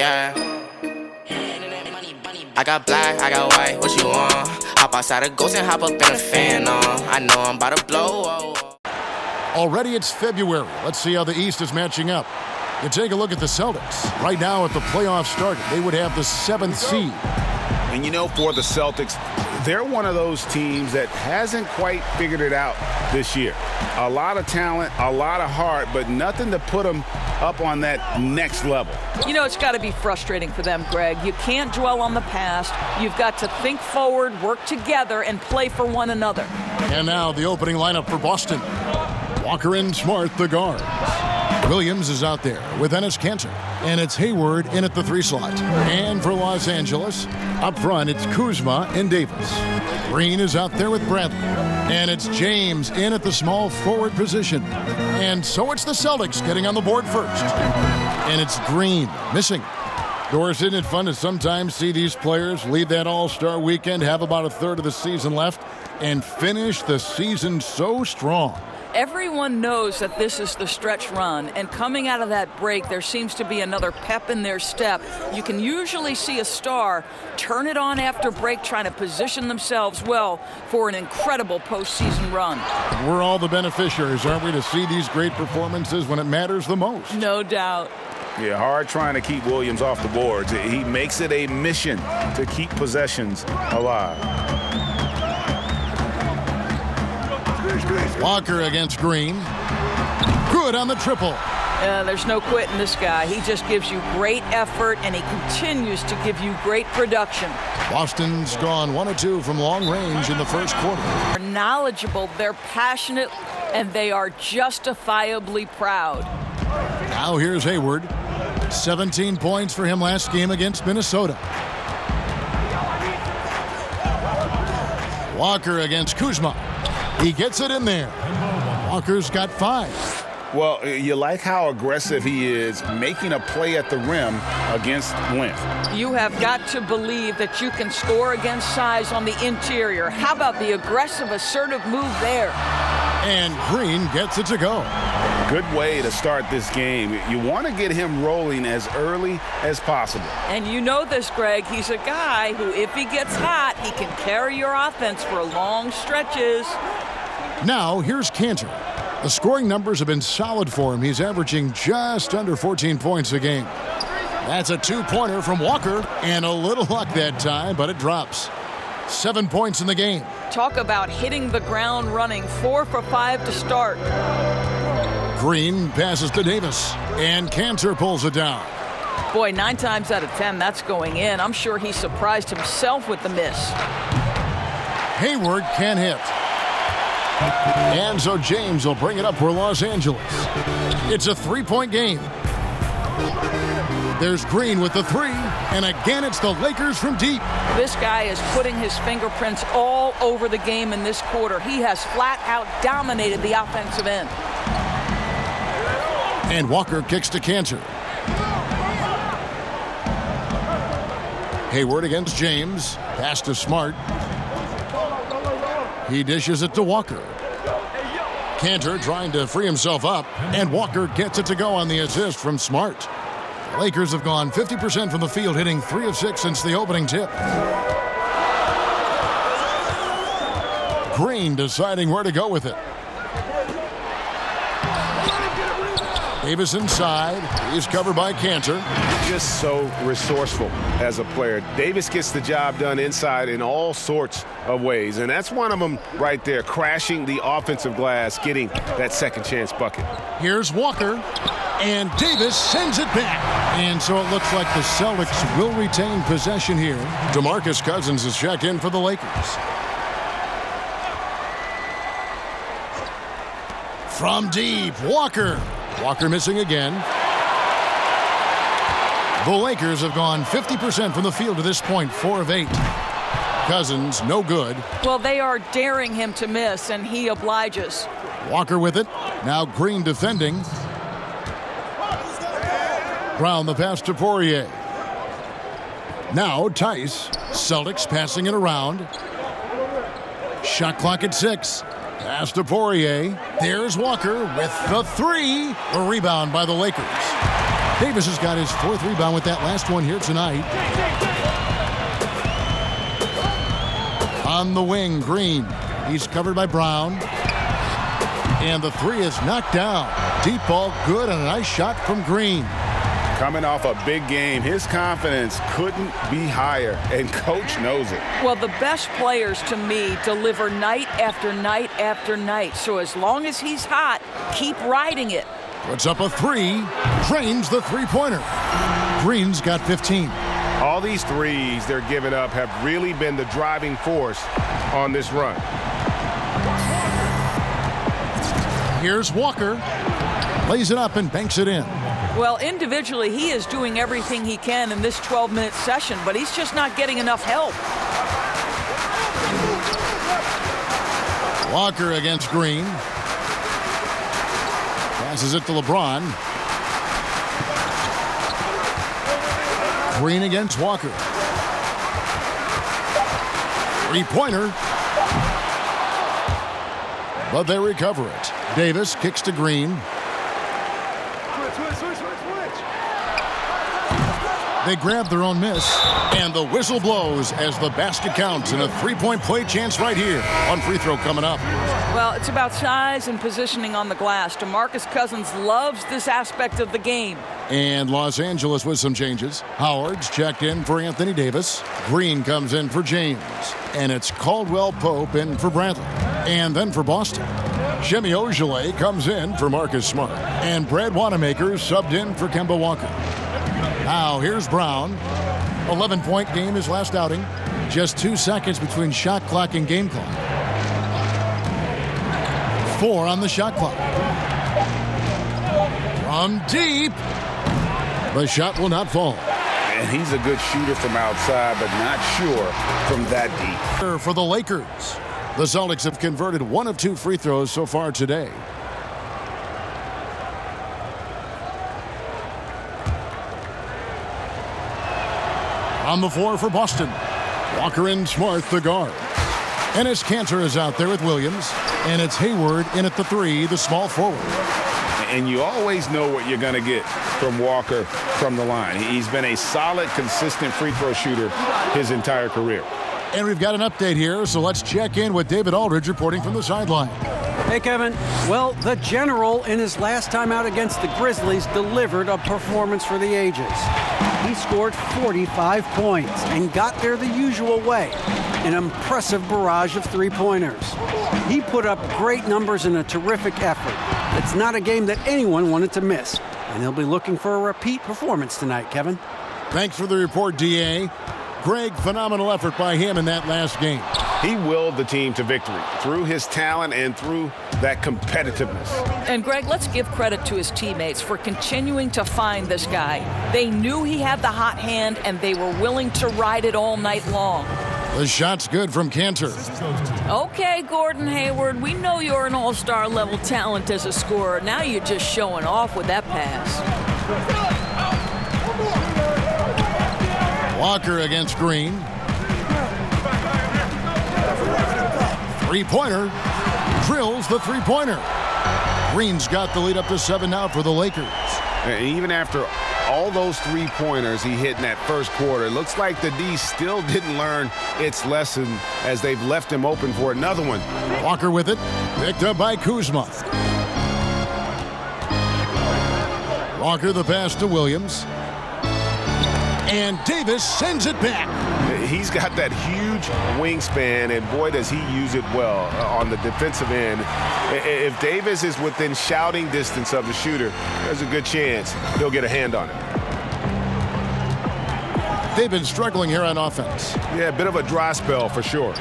Yeah. I got black, I got white, what you want? Hop outside a ghost and hop up in a fan on. I know I'm about to blow. Already it's February. Let's see how the East is matching up. You take a look at the Celtics. Right now, at the playoffs started, they would have the 7th seed. And you know, for the Celtics, they're one of those teams that hasn't quite figured it out this year. A lot of talent, a lot of heart, but nothing to put them up on that next level. You know, it's got to be frustrating for them, Greg. You can't dwell on the past. You've got to think forward, work together, and play for one another. And now the opening lineup for Boston. Walker and Smart, the guard. Williams is out there with Enes Kanter. And it's Hayward in at the 3 slot. And for Los Angeles, up front, it's Kuzma and Davis. Green is out there with Bradley. And it's James in at the small forward position. And so it's the Celtics getting on the board first. And it's Green missing. Doris, isn't it fun to sometimes see these players lead that All-Star weekend, have about a third of the season left, and finish the season so strong? Everyone knows that this is the stretch run, and coming out of that break, there seems to be another pep in their step. You can usually see a star turn it on after break, trying to position themselves well for an incredible postseason run. We're all the beneficiaries, aren't we, to see these great performances when it matters the most? No doubt. Yeah, hard trying to keep Williams off the boards. He makes it a mission to keep possessions alive. Walker against Green. Good on the triple. There's no quitting this guy. He just gives you great effort, and he continues to give you great production. Boston's gone 1 of 2 from long range in the first quarter. They're knowledgeable, they're passionate, and they are justifiably proud. Now here's Hayward. 17 points for him last game against Minnesota. Walker against Kuzma. He gets it in there. Walker's got 5. Well, you like how aggressive he is making a play at the rim against length. You have got to believe that you can score against size on the interior. How about the aggressive, assertive move there? And Green gets it to go. Good way to start this game. You want to get him rolling as early as possible. And you know this, Greg. He's a guy who, if he gets hot, he can carry your offense for long stretches. Now, here's Kanter. The scoring numbers have been solid for him. He's averaging just under 14 points a game. That's a 2-pointer from Walker, and a little luck that time, but it drops. 7 points in the game. Talk about hitting the ground running. 4 for 5 to start. Green passes to Davis, and Kanter pulls it down. Boy, 9 times out of 10, that's going in. I'm sure he surprised himself with the miss. Hayward can't hit. And so James will bring it up for Los Angeles. It's a 3-point game. There's Green with the 3, and again it's the Lakers from deep. This guy is putting his fingerprints all over the game in this quarter. He has flat out dominated the offensive end. And Walker kicks to Kanter. Hayward against James. Pass to Smart. He dishes it to Walker. Kanter trying to free himself up, and Walker gets it to go on the assist from Smart. Lakers have gone 50% from the field, hitting 3 of 6 since the opening tip. Green deciding where to go with it. Davis inside. He's covered by Kanter. Just so resourceful as a player. Davis gets the job done inside in all sorts of ways, and that's one of them right there, crashing the offensive glass, getting that second chance bucket. Here's Walker, and Davis sends it back. And so it looks like the Celtics will retain possession here. DeMarcus Cousins is checked in for the Lakers. From deep, Walker. Walker missing again. The Lakers have gone 50% from the field to this point, 4 of 8. Cousins, no good. Well, they are daring him to miss, and he obliges. Walker with it. Now Green defending. Brown the pass to Poirier. Now Tice. Celtics passing it around. Shot clock at 6. Pass to Poirier. There's Walker with the 3. A rebound by the Lakers. Davis has got his 4th rebound with that last one here tonight. On the wing, Green. He's covered by Brown. And the 3 is knocked down. Deep ball, good, and a nice shot from Green. Coming off a big game, his confidence couldn't be higher, and coach knows it. Well, the best players to me deliver night after night after night. So as long as he's hot, keep riding it. Puts up a 3, drains the three-pointer. Green's got 15. All these threes they're giving up have really been the driving force on this run. Here's Walker. Lays it up and banks it in. Well, individually, he is doing everything he can in this 12-minute session, but he's just not getting enough help. Walker against Green. Passes it to LeBron. Green against Walker. Three-pointer. But they recover it. Davis kicks to Green. They grab their own miss, and the whistle blows as the basket counts, and a three-point play chance right here. One free throw coming up. Well, it's about size and positioning on the glass. DeMarcus Cousins loves this aspect of the game. And Los Angeles with some changes. Howard's checked in for Anthony Davis. Green comes in for James. And it's Caldwell Pope in for Bradley. And then for Boston, Jimmy Ojeleye comes in for Marcus Smart. And Brad Wanamaker subbed in for Kemba Walker. Now here's Brown. 11-point game his last outing. Just 2 seconds between shot clock and game clock. 4 on the shot clock. From deep. The shot will not fall. And he's a good shooter from outside, but not sure from that deep. For the Lakers, the Celtics have converted 1 of 2 free throws so far today. On the floor for Boston, Walker and Smart, the guard. Enes Kanter is out there with Williams, and it's Hayward in at the 3, the small forward. And you always know what you're going to get from Walker from the line. He's been a solid, consistent free throw shooter his entire career. And we've got an update here, so let's check in with David Aldridge reporting from the sideline. Hey, Kevin. Well, the General, in his last time out against the Grizzlies, delivered a performance for the ages. He scored 45 points and got there the usual way, an impressive barrage of three-pointers. He put up great numbers in a terrific effort. It's not a game that anyone wanted to miss, and they'll be looking for a repeat performance tonight, Kevin. Thanks for the report, D.A. Greg, phenomenal effort by him in that last game. He willed the team to victory through his talent and through that competitiveness. And Greg, let's give credit to his teammates for continuing to find this guy. They knew he had the hot hand, and they were willing to ride it all night long. The shot's good from Kanter. Okay, Gordon Hayward, we know you're an all-star level talent as a scorer. Now you're just showing off with that pass. Walker against Green. Three-pointer. Drills the three-pointer. Green's got the lead up to 7 now for the Lakers. And even after all those three-pointers he hit in that first quarter, it looks like the D still didn't learn its lesson as they've left him open for another one. Walker with it. Picked up by Kuzma. Walker the pass to Williams. And Davis sends it back. He's got that huge wingspan, and boy, does he use it well on the defensive end. If Davis is within shouting distance of the shooter, there's a good chance he'll get a hand on it. They've been struggling here on offense. Yeah, a bit of a dry spell for sure.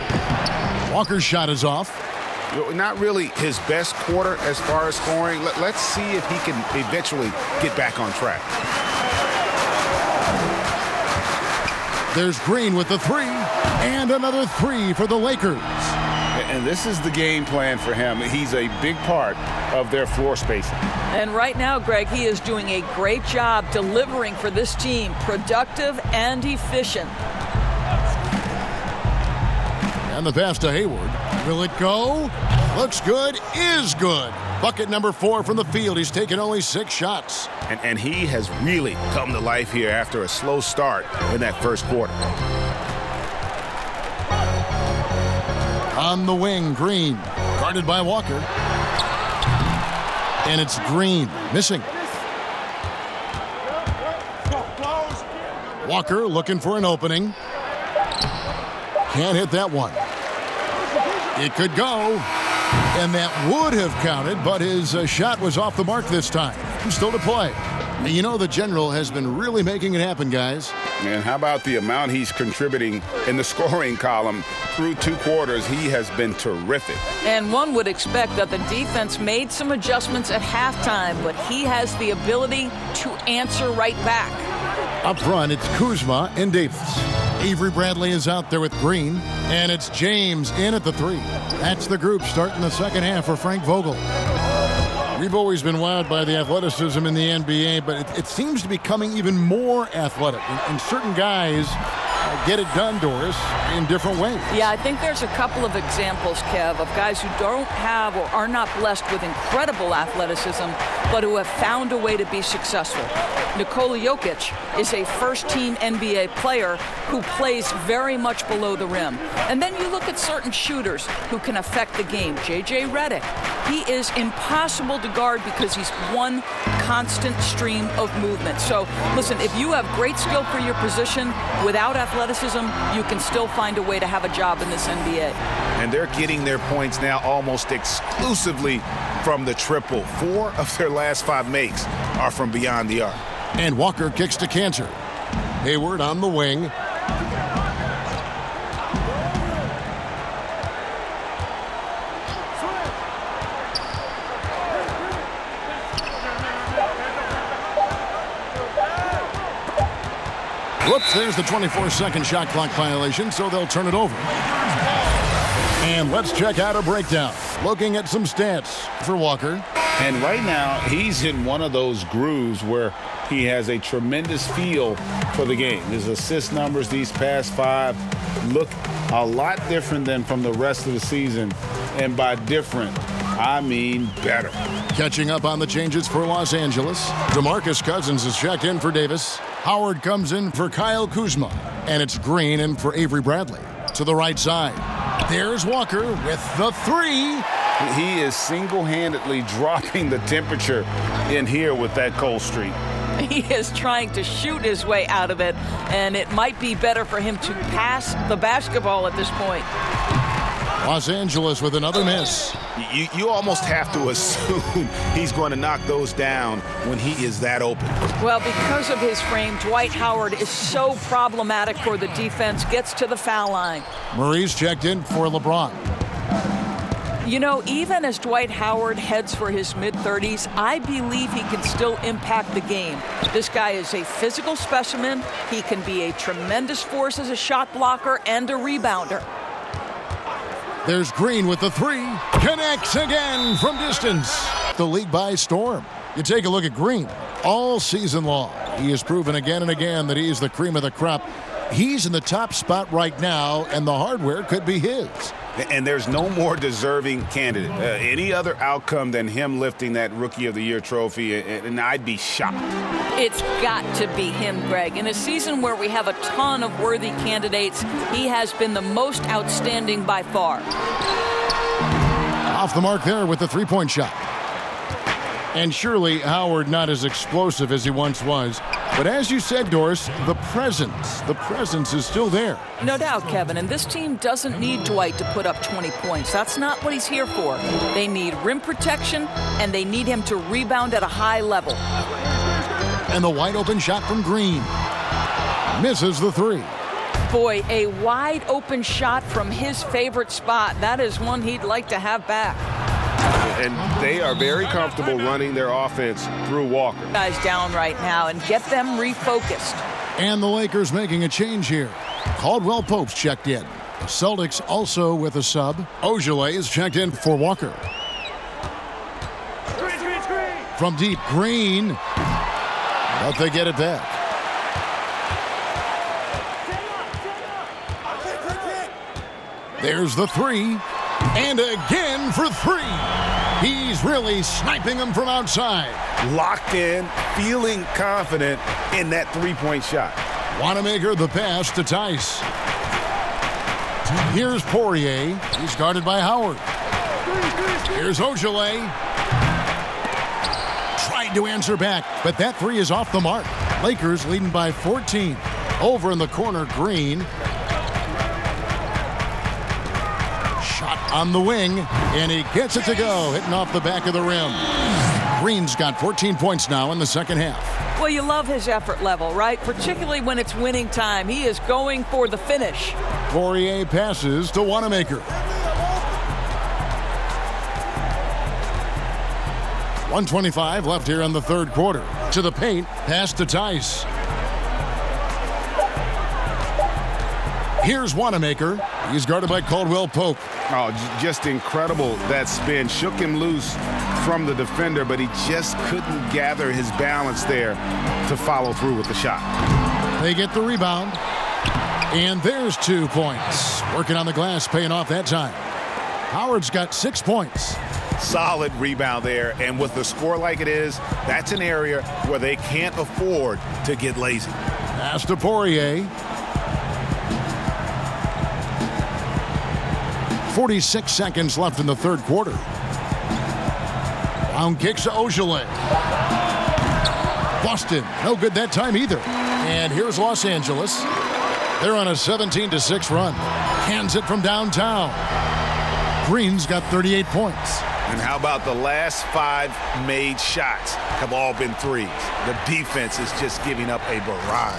Walker's shot is off. Not really his best quarter as far as scoring. Let's see if he can eventually get back on track. There's Green with the 3, and another 3 for the Lakers. And this is the game plan for him. He's a big part of their floor spacing. And right now, Greg, he is doing a great job delivering for this team, productive and efficient. And the pass to Hayward. Will it go? Looks good, is good. Bucket number 4 from the field. He's taken only 6 shots. And he has really come to life here after a slow start in that first quarter. On the wing, Green, guarded by Walker. And it's Green, missing. Walker looking for an opening. Can't hit that one. It could go, and that would have counted, but his shot was off the mark this time. Still to play. And you know the General has been really making it happen, guys. And how about the amount he's contributing in the scoring column through 2 quarters? He has been terrific. And one would expect that the defense made some adjustments at halftime, but he has the ability to answer right back. Up front, it's Kuzma and Davis. Avery Bradley is out there with Green, and it's James in at the 3. That's the group starting the second half for Frank Vogel. We've always been wowed by the athleticism in the NBA, but it seems to be becoming even more athletic. And certain guys get it done, Doris, in different ways. Yeah, I think there's a couple of examples, Kev, of guys who don't have or are not blessed with incredible athleticism, but who have found a way to be successful. Nikola Jokic is a first-team NBA player who plays very much below the rim. And then you look at certain shooters who can affect the game. J.J. Redick, he is impossible to guard because he's one constant stream of movement. So, listen, if you have great skill for your position without athleticism, you can still find a way to have a job in this NBA. And they're getting their points now almost exclusively from the triple. 4 of their last 5 makes are from beyond the arc. And Walker kicks to Cantor. Hayward on the wing. Whoops, there's the 24-second shot clock violation, so they'll turn it over. And let's check out a breakdown. Looking at some stats for Walker. And right now, he's in one of those grooves where he has a tremendous feel for the game. His assist numbers these past 5 look a lot different than from the rest of the season. And by different, I mean better. Catching up on the changes for Los Angeles. DeMarcus Cousins is checked in for Davis. Howard comes in for Kyle Kuzma. And it's Green in for Avery Bradley. To the right side. There's Walker with the 3. He is single-handedly dropping the temperature in here with that cold streak. He is trying to shoot his way out of it, and it might be better for him to pass the basketball at this point. Los Angeles with another miss. You almost have to assume he's going to knock those down when he is that open. Well, because of his frame, Dwight Howard is so problematic for the defense, gets to the foul line. Murray's checked in for LeBron. You know, even as Dwight Howard heads for his mid-30s, I believe he can still impact the game. This guy is a physical specimen. He can be a tremendous force as a shot blocker and a rebounder. There's Green with the 3. Connects again from distance. The league by storm. You take a look at Green. All season long, he has proven again and again that he is the cream of the crop. He's in the top spot right now, and the hardware could be his. And there's no more deserving candidate. Any other outcome than him lifting that Rookie of the Year trophy, and I'd be shocked. It's got to be him, Greg. In a season where we have a ton of worthy candidates, he has been the most outstanding by far. Off the mark there with the 3-point shot. And surely Howard not as explosive as he once was. But as you said, Doris, the presence is still there. No doubt, Kevin. And this team doesn't need Dwight to put up 20 points. That's not what he's here for. They need rim protection, and they need him to rebound at a high level. And the wide open shot from Green. Misses the 3. Boy, a wide open shot from his favorite spot. That is one he'd like to have back. And they are very comfortable running their offense through Walker. Guys down right now and get them refocused. And the Lakers making a change here. Caldwell Pope's checked in. The Celtics also with a sub. Ojale is checked in for Walker. From deep, Green. But they get it back. There's the 3. And again for 3. He's really sniping them from outside. Locked in, feeling confident in that three-point shot. Wanamaker the pass to Tice. Here's Poirier. He's guarded by Howard. Here's Ojale. Tried to answer back, but that three is off the mark. Lakers leading by 14. Over in the corner, Green. Shot on the wing, and he gets it to go, hitting off the back of the rim. Green's got 14 points now in the second half. Well, you love his effort level, right? Particularly when it's winning time. He is going for the finish. Poirier passes to Wanamaker. 1:25 left here in the third quarter. To the paint, pass to Tice. Here's Wanamaker. He's guarded by Caldwell Pope. Oh, just incredible that spin. Shook him loose from the defender, but he just couldn't gather his balance there to follow through with the shot. They get the rebound. And there's 2 points. Working on the glass, paying off that time. Howard's got 6 points. Solid rebound there, and with the score like it is, that's an area where they can't afford to get lazy. Pass to Poirier. 46 seconds left in the third quarter. Round kicks to Ojale. Boston, no good that time either. And here's Los Angeles. They're on a 17-6 run. Hands it from downtown. Green's got 38 points. And how about the last 5 made shots have all been threes? The defense is just giving up a barrage.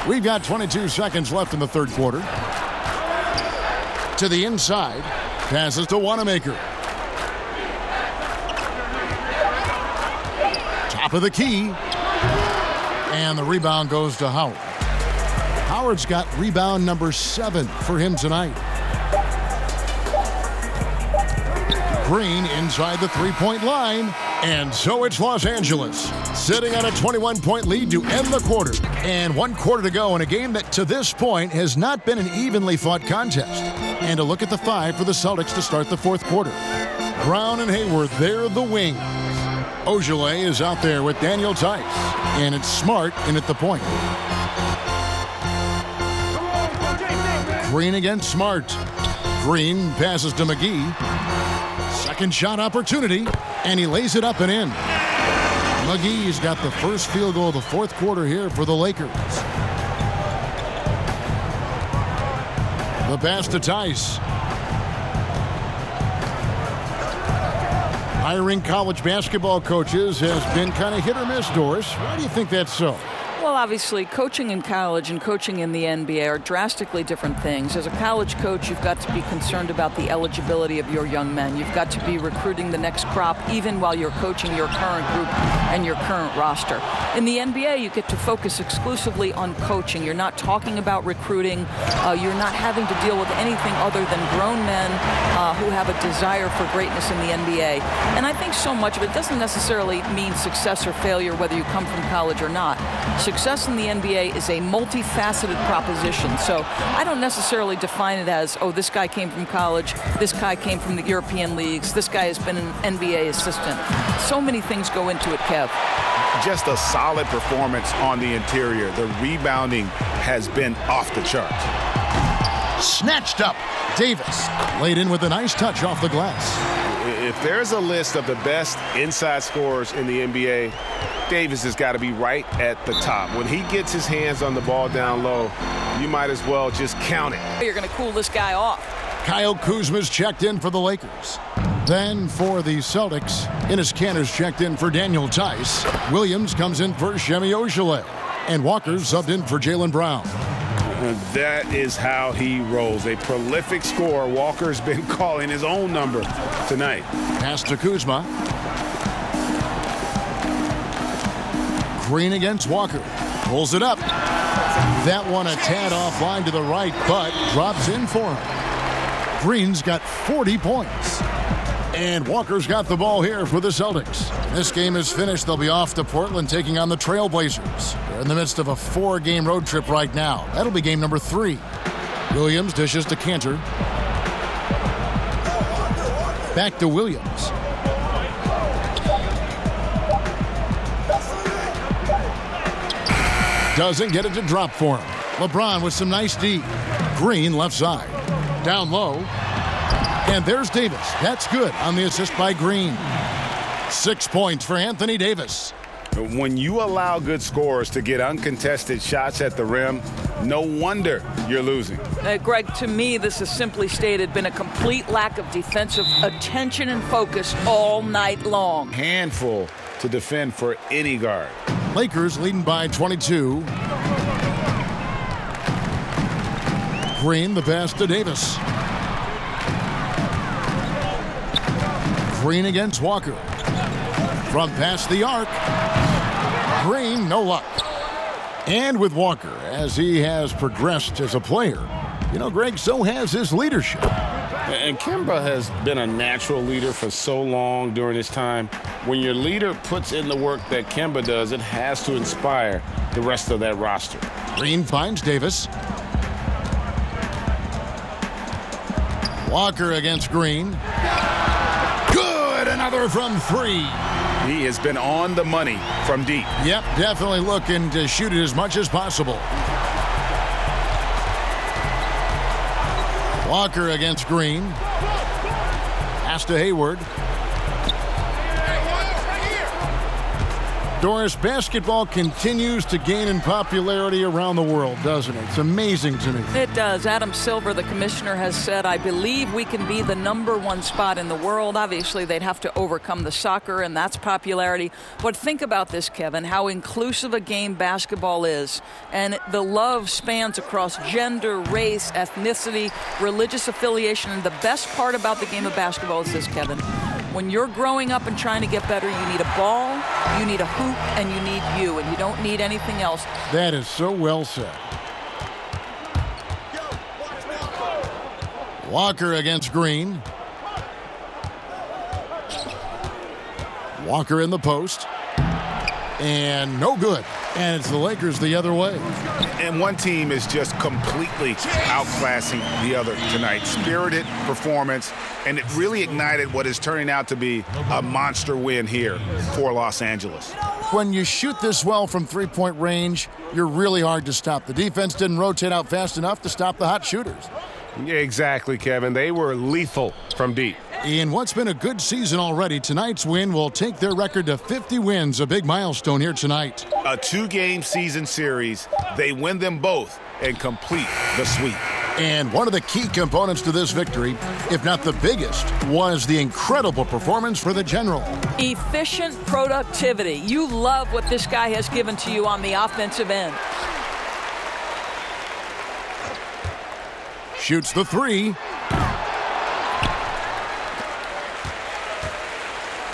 We've got 22 seconds left in the third quarter. To the inside. Passes to Wanamaker. Top of the key. And the rebound goes to Howard. Howard's got rebound number 7 for him tonight. Green inside the three-point line. And so it's Los Angeles, sitting on a 21-point lead to end the quarter. And 1 quarter to go in a game that to this point has not been an evenly fought contest. And a look at the 5 for the Celtics to start the fourth quarter. Brown and Hayward, they're the wings. Ojale is out there with Daniel Tice. And it's Smart in at the point. Green against Smart. Green passes to McGee. Second shot opportunity, and he lays it up and in. McGee's got the first field goal of the fourth quarter here for the Lakers. The pass to Tice. Hiring college basketball coaches has been kind of hit or miss, Doris. Why do you think that's so? Well, obviously, coaching in college and coaching in the NBA are drastically different things. As a college coach, you've got to be concerned about the eligibility of your young men. You've got to be recruiting the next crop, even while you're coaching your current group and your current roster. In the NBA, you get to focus exclusively on coaching. You're not talking about recruiting. You're not having to deal with anything other than grown men who have a desire for greatness in the NBA. And I think so much of it doesn't necessarily mean success or failure, whether you come from college or not. Success in the NBA is a multifaceted proposition. So I don't necessarily define it as, oh, this guy came from college, this guy came from the European leagues, this guy has been an NBA assistant. So many things go into it, Kev. Just a solid performance on the interior. The rebounding has been off the charts. Snatched up. Davis laid in with a nice touch off the glass. If there's a list of the best inside scorers in the NBA, Davis has got to be right at the top. When he gets his hands on the ball down low, you might as well just count it. You're going to cool this guy off. Kyle Kuzma's checked in for the Lakers. Then for the Celtics, Enes Kanter's checked in for Daniel Tice. Williams comes in for Semi Ojale. And Walker's subbed in for Jaylen Brown. And that is how he rolls. A prolific scorer. Walker's been calling his own number tonight. Pass to Kuzma. Green against Walker. Pulls it up. That one a tad offline to the right, but drops in for him. Green's got 40 points. And Walker's got the ball here for the Celtics. This game is finished. They'll be off to Portland taking on the Trailblazers. They're in the midst of a 4-game road trip right now. That'll be game number 3. Williams dishes to Kanter. Back to Williams. Doesn't get it to drop for him. LeBron with some nice D. Green left side. Down low. And there's Davis. That's good on the assist by Green. 6 points for Anthony Davis. When you allow good scorers to get uncontested shots at the rim, no wonder you're losing. Greg, to me, this has simply stated been a complete lack of defensive attention and focus all night long. Handful to defend for any guard. Lakers leading by 22. Green the pass to Davis. Green against Walker. From past the arc. Green, no luck. And with Walker, as he has progressed as a player, you know, Greg, so has his leadership. And Kemba has been a natural leader for so long during his time. When your leader puts in the work that Kemba does, it has to inspire the rest of that roster. Green finds Davis. Walker against Green. Good, another from three. He has been on the money from deep. Yep, definitely looking to shoot it as much as possible. Walker against Green. Pass to Hayward. Doris, basketball continues to gain in popularity around the world, doesn't it? It's amazing to me. It does. Adam Silver, the commissioner, has said, I believe we can be the #1 spot in the world. Obviously, they'd have to overcome the soccer, and that's popularity. But think about this, Kevin, how inclusive a game basketball is. And the love spans across gender, race, ethnicity, religious affiliation. And the best part about the game of basketball is this, Kevin. When you're growing up and trying to get better, you need a ball, you need a hoop, and you need you, and you don't need anything else. That is so well said. Walker against Green. Walker in the post. And no good. And it's the Lakers the other way. And one team is just completely outclassing the other tonight. Spirited performance, and it really ignited what is turning out to be a monster win here for Los Angeles. When you shoot this well from three-point range, you're really hard to stop. The defense didn't rotate out fast enough to stop the hot shooters. Yeah, exactly, Kevin. They were lethal from deep. In what's been a good season already, tonight's win will take their record to 50 wins, a big milestone here tonight. A 2-game season series. They win them both and complete the sweep. And one of the key components to this victory, if not the biggest, was the incredible performance for the General. Efficient productivity. You love what this guy has given to you on the offensive end. Shoots the three.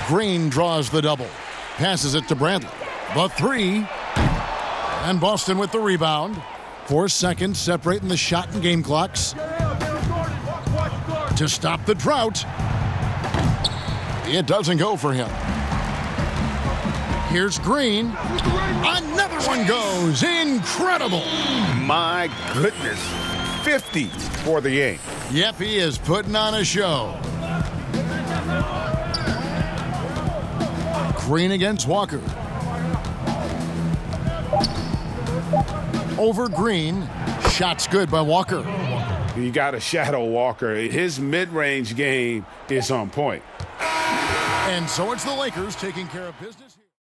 Green draws the double. Passes it to Bradley. The three. And Boston with the rebound. 4 seconds separating the shot and game clocks. To stop the drought. It doesn't go for him. Here's Green. Another one goes. Incredible. My goodness. 50 for the game. Yep, he is putting on a show. Green against Walker. Over Green. Shot's good by Walker. You got to shadow Walker. His mid-range game is on point. And so it's the Lakers taking care of business.